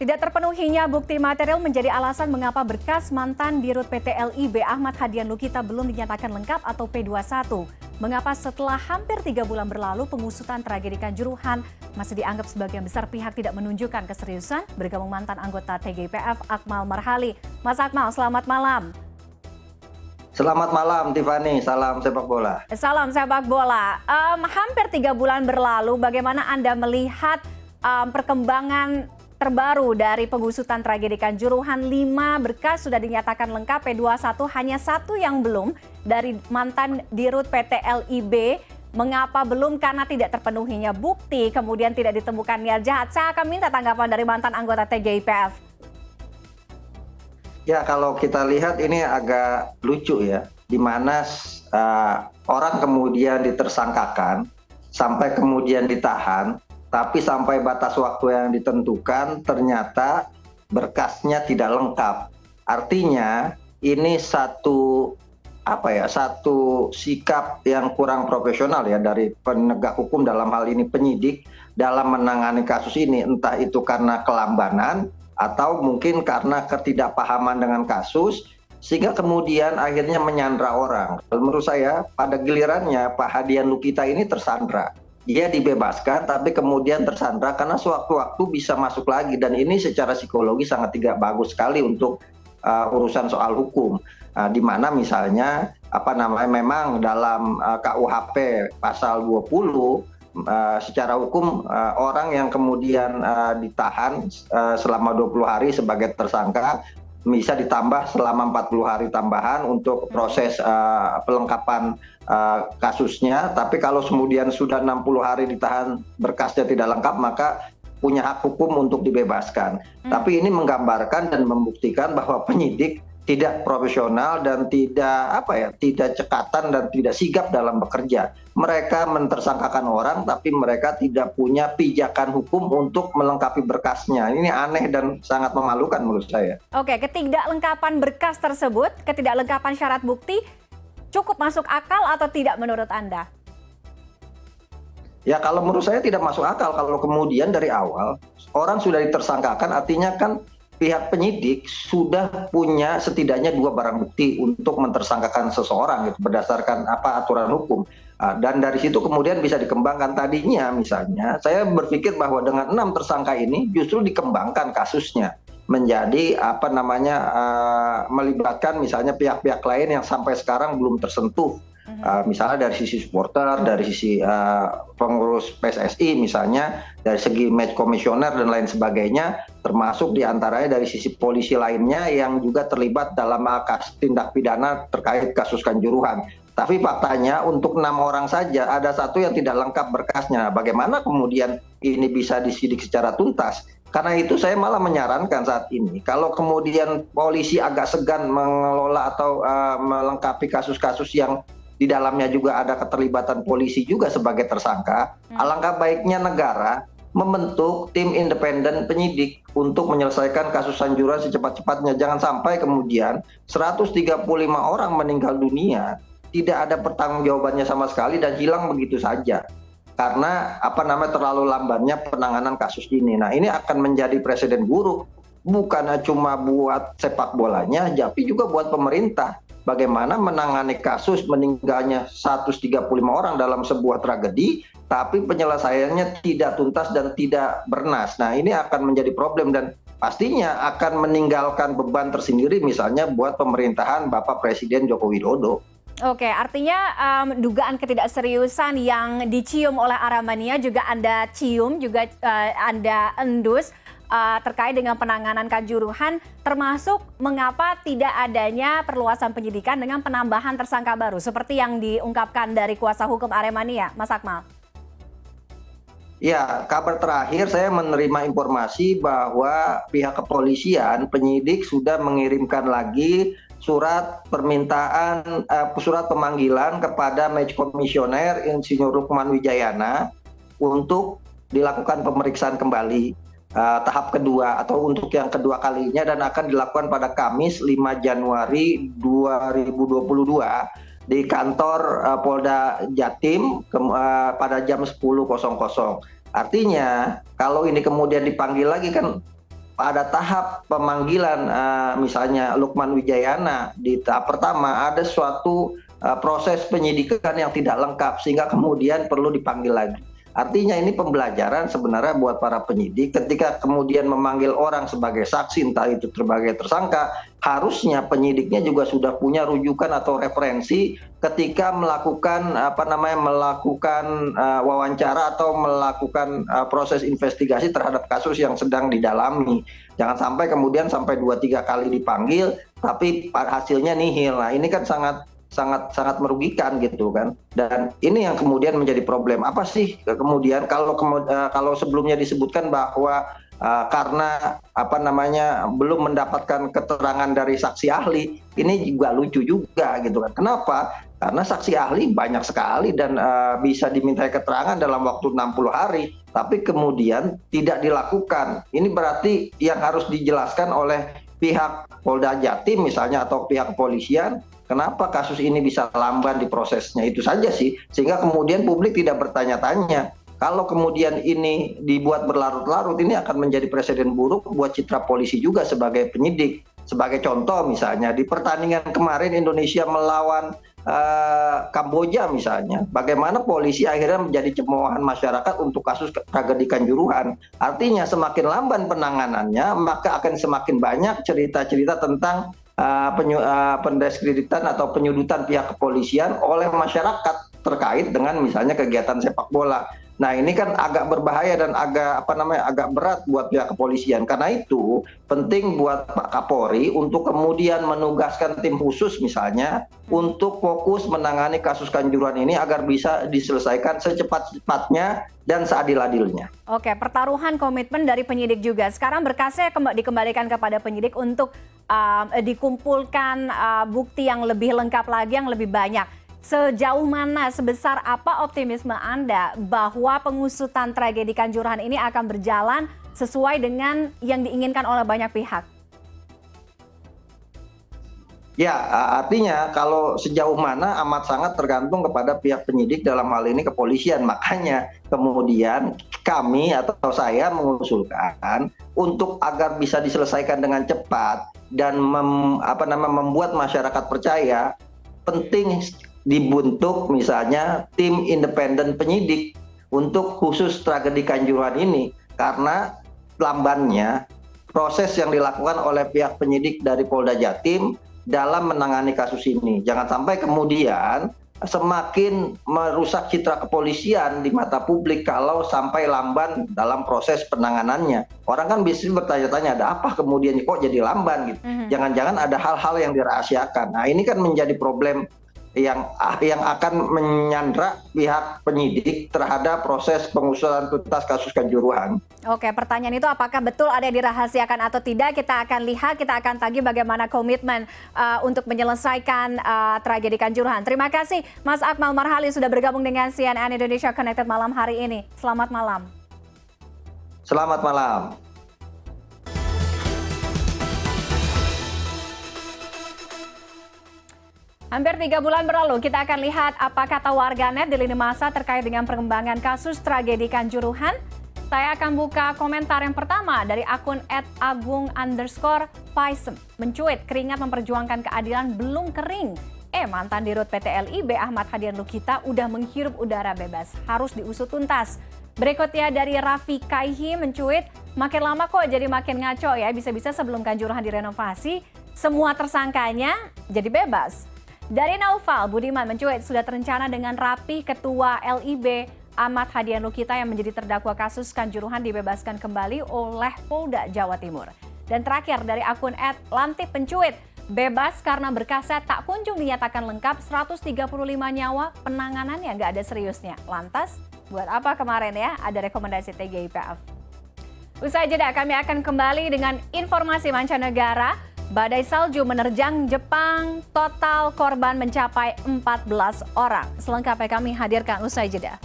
Tidak terpenuhinya bukti material menjadi alasan mengapa berkas mantan Dirut PT LIB Ahmad Hadian Lukita belum dinyatakan lengkap atau P21. Mengapa setelah hampir 3 bulan berlalu pengusutan tragedi Kanjuruhan masih dianggap sebagian besar pihak tidak menunjukkan keseriusan? Bergabung mantan anggota TGIPF Akmal Marhali. Mas Akmal, selamat malam. Selamat malam Tiffany, salam sepak bola. Salam sepak bola. Hampir 3 bulan berlalu, bagaimana Anda melihat perkembangan terbaru dari pengusutan tragedi Kanjuruhan? 5 berkas sudah dinyatakan lengkap, P21 hanya 1 yang belum dari mantan Dirut PT LIB. Mengapa belum? Karena tidak terpenuhinya bukti, kemudian tidak ditemukan niat jahat. Saya akan minta tanggapan dari mantan anggota TGIPF. Ya, kalau kita lihat ini agak lucu ya, di mana orang kemudian ditersangkakan, sampai kemudian ditahan, tapi sampai batas waktu yang ditentukan ternyata berkasnya tidak lengkap. Artinya ini satu sikap yang kurang profesional ya dari penegak hukum, dalam hal ini penyidik, dalam menangani kasus ini, entah itu karena kelambanan atau mungkin karena ketidakpahaman dengan kasus, sehingga kemudian akhirnya menyandra orang. Menurut saya pada gilirannya Pak Hadian Lukita ini tersandra. Dia dibebaskan tapi kemudian tersandra karena sewaktu-waktu bisa masuk lagi, dan ini secara psikologi sangat tidak bagus sekali untuk urusan soal hukum. Di mana misalnya memang dalam KUHP pasal 20 secara hukum orang yang kemudian ditahan selama 20 hari sebagai tersangka bisa ditambah selama 40 hari tambahan untuk proses pelengkapan kasusnya. Tapi kalau kemudian sudah 60 hari ditahan, berkasnya tidak lengkap, maka punya hak hukum untuk dibebaskan. Tapi ini menggambarkan dan membuktikan bahwa penyidik tidak profesional dan tidak cekatan dan tidak sigap dalam bekerja. Mereka mentersangkakan orang, tapi mereka tidak punya pijakan hukum untuk melengkapi berkasnya. Ini aneh dan sangat memalukan menurut saya. Oke, ketidaklengkapan berkas tersebut, ketidaklengkapan syarat bukti, cukup masuk akal atau tidak menurut Anda? Ya, kalau menurut saya tidak masuk akal kalau kemudian dari awal orang sudah ditersangkakan, artinya kan pihak penyidik sudah punya setidaknya 2 barang bukti untuk mentersangkakan seseorang gitu, berdasarkan aturan hukum. Dan dari situ kemudian bisa dikembangkan. Tadinya misalnya saya berpikir bahwa dengan 6 tersangka ini justru dikembangkan kasusnya menjadi melibatkan misalnya pihak-pihak lain yang sampai sekarang belum tersentuh. Misalnya dari sisi supporter, dari sisi pengurus PSSI misalnya, dari segi match komisioner dan lain sebagainya, termasuk diantaranya dari sisi polisi lainnya yang juga terlibat dalam tindak pidana terkait kasus Kanjuruhan. Tapi faktanya untuk 6 orang saja ada 1 yang tidak lengkap berkasnya. Bagaimana kemudian ini bisa disidik secara tuntas? Karena itu saya malah menyarankan saat ini, kalau kemudian polisi agak segan mengelola atau melengkapi kasus-kasus yang di dalamnya juga ada keterlibatan polisi juga sebagai tersangka, alangkah baiknya negara membentuk tim independen penyidik untuk menyelesaikan kasus Kanjuruhan secepat-cepatnya. Jangan sampai kemudian 135 orang meninggal dunia, tidak ada pertanggungjawabannya sama sekali dan hilang begitu saja. Karena terlalu lambannya penanganan kasus ini. Nah, ini akan menjadi presiden buruk, bukan cuma buat sepak bolanya, tapi juga buat pemerintah. Bagaimana menangani kasus meninggalnya 135 orang dalam sebuah tragedi, tapi penyelesaiannya tidak tuntas dan tidak bernas. Nah, ini akan menjadi problem dan pastinya akan meninggalkan beban tersendiri misalnya buat pemerintahan Bapak Presiden Joko Widodo. Oke, artinya dugaan ketidakseriusan yang dicium oleh Aremania juga Anda cium, juga Anda endus terkait dengan penanganan Kanjuruhan, termasuk mengapa tidak adanya perluasan penyidikan dengan penambahan tersangka baru, seperti yang diungkapkan dari kuasa hukum Aremania, Mas Akmal. Ya, kabar terakhir saya menerima informasi bahwa pihak kepolisian, penyidik sudah mengirimkan lagi surat pemanggilan kepada match komisioner Insinyur Rukman Wijayana untuk dilakukan pemeriksaan kembali tahap kedua atau untuk yang kedua kalinya, dan akan dilakukan pada Kamis 5 Januari 2022 di kantor Polda Jatim pada jam 10.00. Artinya kalau ini kemudian dipanggil lagi kan pada tahap pemanggilan misalnya Lukman Wijayana di tahap pertama ada suatu proses penyidikan yang tidak lengkap sehingga kemudian perlu dipanggil lagi. Artinya ini pembelajaran sebenarnya buat para penyidik ketika kemudian memanggil orang sebagai saksi entah itu sebagai tersangka, harusnya penyidiknya juga sudah punya rujukan atau referensi ketika melakukan wawancara atau melakukan proses investigasi terhadap kasus yang sedang didalami. Jangan sampai kemudian sampai 2-3 kali dipanggil tapi hasilnya nihil. Nah, ini kan sangat merugikan gitu kan, dan ini yang kemudian menjadi problem. Apa sih kemudian kalau sebelumnya disebutkan bahwa karena belum mendapatkan keterangan dari saksi ahli, ini juga lucu juga gitu kan. Kenapa? Karena saksi ahli banyak sekali dan bisa dimintai keterangan dalam waktu 60 hari, tapi kemudian tidak dilakukan. Ini berarti yang harus dijelaskan oleh pihak Polda Jatim misalnya atau pihak kepolisian, kenapa kasus ini bisa lamban di prosesnya, itu saja sih. Sehingga kemudian publik tidak bertanya-tanya. Kalau kemudian ini dibuat berlarut-larut, ini akan menjadi presiden buruk buat citra polisi juga sebagai penyidik. Sebagai contoh misalnya, di pertandingan kemarin Indonesia melawan Kamboja misalnya, bagaimana polisi akhirnya menjadi cemoohan masyarakat untuk kasus tragedi Kanjuruhan. Artinya semakin lamban penanganannya, maka akan semakin banyak cerita-cerita tentang pendeskreditan atau penyudutan pihak kepolisian oleh masyarakat terkait dengan misalnya kegiatan sepak bola. Nah, ini kan agak berbahaya dan agak berat buat pihak kepolisian. Karena itu penting buat Pak Kapolri untuk kemudian menugaskan tim khusus misalnya untuk fokus menangani kasus Kanjuruhan ini agar bisa diselesaikan secepat-cepatnya dan seadil-adilnya. Oke, pertaruhan komitmen dari penyidik juga. Sekarang berkasnya dikembalikan kepada penyidik untuk dikumpulkan bukti yang lebih lengkap lagi, yang lebih banyak. Sejauh mana, sebesar apa optimisme Anda bahwa pengusutan tragedi Kanjuruhan ini akan berjalan sesuai dengan yang diinginkan oleh banyak pihak? Ya, artinya kalau sejauh mana amat sangat tergantung kepada pihak penyidik, dalam hal ini kepolisian. Makanya kemudian kami atau saya mengusulkan untuk agar bisa diselesaikan dengan cepat dan membuat masyarakat percaya, penting dibentuk misalnya tim independen penyidik untuk khusus tragedi Kanjuruhan ini, karena lambannya proses yang dilakukan oleh pihak penyidik dari Polda Jatim dalam menangani kasus ini. Jangan sampai kemudian semakin merusak citra kepolisian di mata publik kalau sampai lamban dalam proses penanganannya. Orang kan bisa bertanya-tanya, ada apa kemudian kok jadi lamban gitu. Jangan-jangan ada hal-hal yang dirahasiakan. Nah, ini kan menjadi problem yang akan menyandra pihak penyidik terhadap proses pengusutan tuntas kasus Kanjuruhan. Oke, pertanyaan itu apakah betul ada yang dirahasiakan atau tidak, kita akan lihat, kita akan tagih bagaimana komitmen untuk menyelesaikan tragedi Kanjuruhan. Terima kasih Mas Akmal Marhali sudah bergabung dengan CNN Indonesia Connected malam hari ini. Selamat malam. Selamat malam. Hampir 3 bulan berlalu, kita akan lihat apa kata warganet di lini masa terkait dengan perkembangan kasus tragedi Kanjuruhan. Saya akan buka komentar yang pertama dari akun @agung_faisem. Mencuit, keringat memperjuangkan keadilan belum kering. Mantan Dirut PT LIB Ahmad Hadian Lukita udah menghirup udara bebas. Harus diusut tuntas. Berikutnya dari Raffi Kaihi mencuit, makin lama kok jadi makin ngaco ya. Bisa-bisa sebelum Kanjuruhan direnovasi, semua tersangkanya jadi bebas. Dari Naufal Budiman mencuit, sudah terencana dengan rapi Ketua LIB Ahmad Hadian Lukita yang menjadi terdakwa kasus Kanjuruhan dibebaskan kembali oleh Polda Jawa Timur. Dan terakhir dari akun @lantip pencuit, bebas karena berkasnya tak kunjung dinyatakan lengkap, 135 nyawa penanganannya nggak ada seriusnya. Lantas, buat apa kemarin ya ada rekomendasi TGIPF? Usai jeda kami akan kembali dengan informasi mancanegara. Badai salju menerjang Jepang, total korban mencapai 14 orang. Selengkapnya kami hadirkan usai jeda.